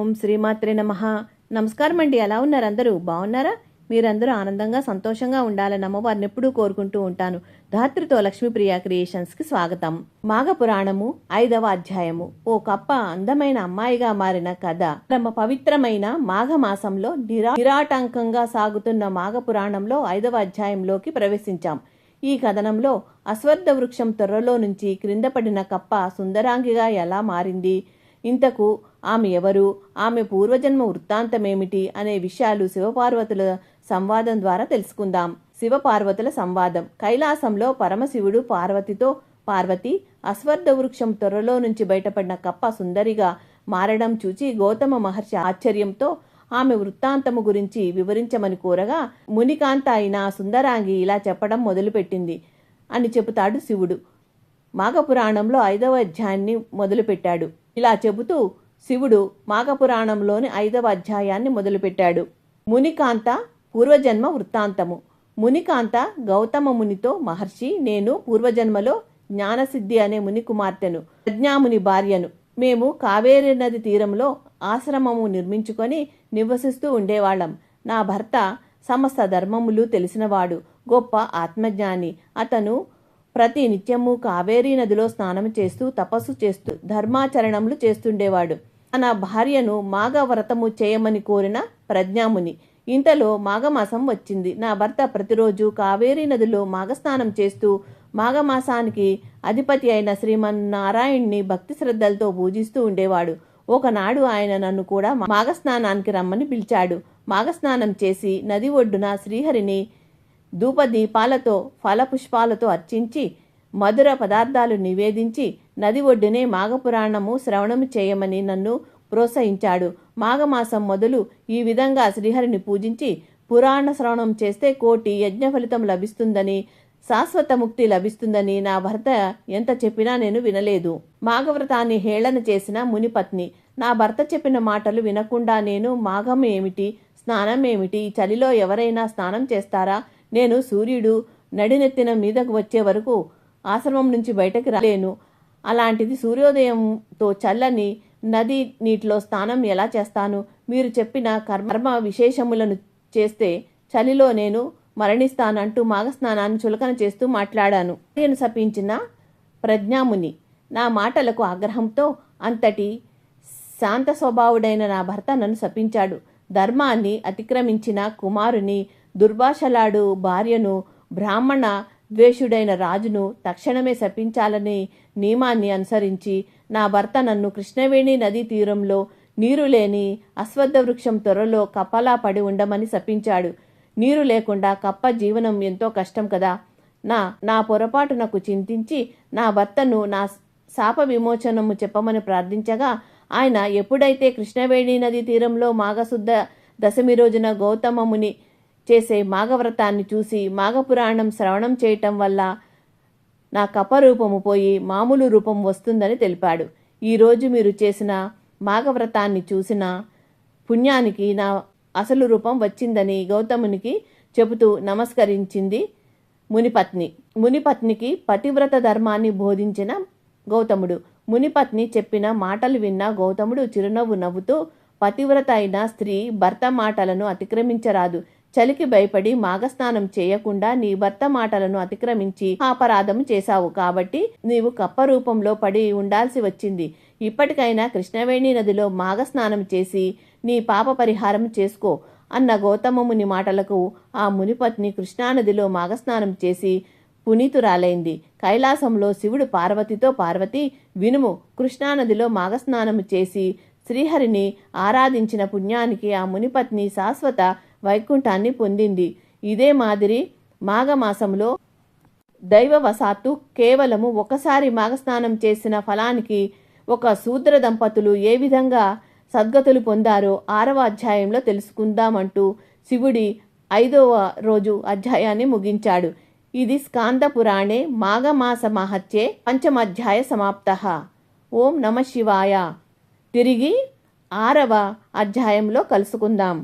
ఓం శ్రీమాత్రే నమః. నమస్కారం అండి. ఎలా ఉన్నారు? అందరూ బాగున్నారా? మీరందరూ ఆనందంగా సంతోషంగా ఉండాలని అమ్మవారిని ఎప్పుడూ కోరుకుంటూ ఉంటాను. ధాత్రితో లక్ష్మీప్రియ క్రియేషన్స్కి స్వాగతం. మాఘ పురాణము 5వ అధ్యాయము. ఓ కప్ప అందమైన అమ్మాయిగా మారిన కథ. పరమ పవిత్రమైన మాఘ మాసంలో నిరాటంకంగా సాగుతున్న మాఘ పురాణంలో 5వ అధ్యాయంలోకి ప్రవేశించాం. ఈ కథనంలో అశ్వత్థ వృక్షం తొర్రలో నుంచి క్రింద పడిన కప్ప సుందరాంగిగా ఎలా మారింది, ఇంతకు ఆమె ఎవరు, ఆమె పూర్వజన్మ వృత్తాంతమేమిటి అనే విషయాలు శివపార్వతుల సంవాదం ద్వారా తెలుసుకుందాం. శివపార్వతుల సంవాదం. కైలాసంలో పరమశివుడు పార్వతితో, పార్వతి అశ్వత్థ వృక్షం తొర్రలో నుంచి బయటపడిన కప్ప సుందరిగా మారడం చూచి గౌతమ మహర్షి ఆశ్చర్యంతో ఆమె వృత్తాంతము గురించి వివరించమని కోరగా, మునికాంత అయిన సుందరాంగి ఇలా చెప్పడం మొదలుపెట్టింది అని చెబుతాడు శివుడు. మాఘపురాణంలో 5వ అధ్యాయాన్ని మొదలుపెట్టాడు. ఇలా చెబుతూ శివుడు మాఘపురాణంలోని 5వ అధ్యాయాన్ని మొదలుపెట్టాడు. మునికాంత పూర్వజన్మ వృత్తాంతము. మునికాంత గౌతమ మునితో, మహర్షి, నేను పూర్వజన్మలో జ్ఞానసిద్ధి అనే ముని కుమార్తెను, ప్రజ్ఞాముని భార్యను. మేము కావేరీ నది తీరంలో ఆశ్రమము నిర్మించుకొని నివసిస్తూ ఉండేవాళ్ళం. నా భర్త సమస్త ధర్మములు తెలిసినవాడు, గొప్ప ఆత్మజ్ఞాని. అతను ప్రతి నిత్యము కావేరీ నదిలో స్నానం చేస్తూ తపస్సు చేస్తూ ధర్మాచరణములు చేస్తుండేవాడు. తన భార్యను మాఘ వ్రతము చేయమని కోరిన ప్రజ్ఞాముని. ఇంతలో మాఘమాసం వచ్చింది. నా భర్త ప్రతిరోజు కావేరీ నదిలో మాఘస్నానం చేస్తూ మాఘమాసానికి అధిపతి అయిన శ్రీమన్నారాయణ్ణి భక్తి శ్రద్ధలతో పూజిస్తూ ఉండేవాడు. ఒకనాడు ఆయన నన్ను కూడా మాఘస్నానానికి రమ్మని పిలిచాడు. మాఘస్నానం చేసి నది ఒడ్డున శ్రీహరిని ధూపదీపాలతో ఫలపుష్పాలతో అర్చించి మధుర పదార్థాలు నివేదించి నది ఒడ్డునే మాఘపురాణము శ్రవణము చేయమని నన్ను ప్రోత్సహించాడు. మాఘమాసం మొదలు ఈ విధంగా శ్రీహరిని పూజించి పురాణ శ్రవణం చేస్తే కోటి యజ్ఞ ఫలితం లభిస్తుందని, శాశ్వత ముక్తి లభిస్తుందని నా భర్త ఎంత చెప్పినా నేను వినలేదు. మాఘవ్రతాన్ని హేళన చేసిన మునిపత్ని. నా భర్త చెప్పిన మాటలు వినకుండా నేను మాఘం ఏమిటి, స్నానం ఏమిటి, ఈ చలిలో ఎవరైనా స్నానం చేస్తారా, నేను సూర్యుడు నడినెత్తిన మీదకు వచ్చే వరకు ఆశ్రమం నుంచి బయటకు రాలేను, అలాంటిది సూర్యోదయంతో చల్లని నది నీటిలో స్నానం ఎలా చేస్తాను, మీరు చెప్పిన కర్మ విశేషములను చేస్తే చలిలో నేను మరణిస్తానంటూ మాఘస్నానాన్ని చులకన చేస్తూ మాట్లాడాను. నేను శపించిన ప్రజ్ఞాముని. నా మాటలకు ఆగ్రహంతో అంతటి శాంత స్వభావుడైన నా భర్త నన్ను శపించాడు. ధర్మాన్ని అతిక్రమించిన కుమారుని, దుర్భాషలాడు భార్యను, బ్రాహ్మణ ద్వేషుడైన రాజును తక్షణమే శపించాలని నియమాన్ని అనుసరించి నా భర్త నన్ను కృష్ణవేణి నదీ తీరంలో నీరు లేని అశ్వత్థ వృక్షం త్వరలో కప్పలా పడి ఉండమని శపించాడు. నీరు లేకుండా కప్ప జీవనం ఎంతో కష్టం కదా. నా పొరపాటునకు చింతించి నా భర్తను నా శాప విమోచనము చెప్పమని ప్రార్థించగా, ఆయన ఎప్పుడైతే కృష్ణవేణి నదీ తీరంలో మాఘశుద్ధ దశమి రోజున గౌతమ ముని చేసే మాఘవ్రతాన్ని చూసి మాఘపురాణం శ్రవణం చేయటం వల్ల నా కప్ప రూపము పోయి మామూలు రూపం వస్తుందని తెలిపాడు. ఈరోజు మీరు చేసిన మాఘవ్రతాన్ని చూసిన పుణ్యానికి నా అసలు రూపం వచ్చిందని గౌతమునికి చెబుతూ నమస్కరించింది మునిపత్ని. మునిపత్నికి పతివ్రత ధర్మాన్ని బోధించిన గౌతముడు. మునిపత్ని చెప్పిన మాటలు విన్న గౌతముడు చిరునవ్వు నవ్వుతూ, పతివ్రత అయిన స్త్రీ భర్త మాటలను అతిక్రమించరాదు. చలికి భయపడి మాఘస్నానం చేయకుండా నీ భర్త మాటలను అతిక్రమించి అపరాధము చేశావు కాబట్టి నీవు కప్ప రూపంలో పడి ఉండాల్సి వచ్చింది. ఇప్పటికైనా కృష్ణవేణి నదిలో మాఘస్నానం చేసి నీ పాప పరిహారం చేసుకో అన్న గౌతమముని మాటలకు ఆ మునిపత్ని కృష్ణానదిలో మాఘస్నానం చేసి పునీతురాలైంది. కైలాసంలో శివుడు పార్వతితో, పార్వతి వినుము, కృష్ణానదిలో మాఘస్నానము చేసి శ్రీహరిని ఆరాధించిన పుణ్యానికి ఆ మునిపత్ని శాశ్వత వైకుంఠాన్ని పొందింది. ఇదే మాదిరి మాఘమాసంలో దైవవశాత్తు కేవలము ఒకసారి మాఘస్నానం చేసిన ఫలానికి ఒక శూద్ర దంపతులు ఏ విధంగా సద్గతులు పొందారో 6వ అధ్యాయంలో తెలుసుకుందామంటూ శివుడి 5వ రోజు అధ్యాయాన్ని ముగించాడు. ఇది స్కాంద పురాణే మాఘమాస మహత్యే పంచమాధ్యాయ సమాప్తః. ఓం నమ శివాయ. తిరిగి 6వ అధ్యాయంలో కలుసుకుందాం.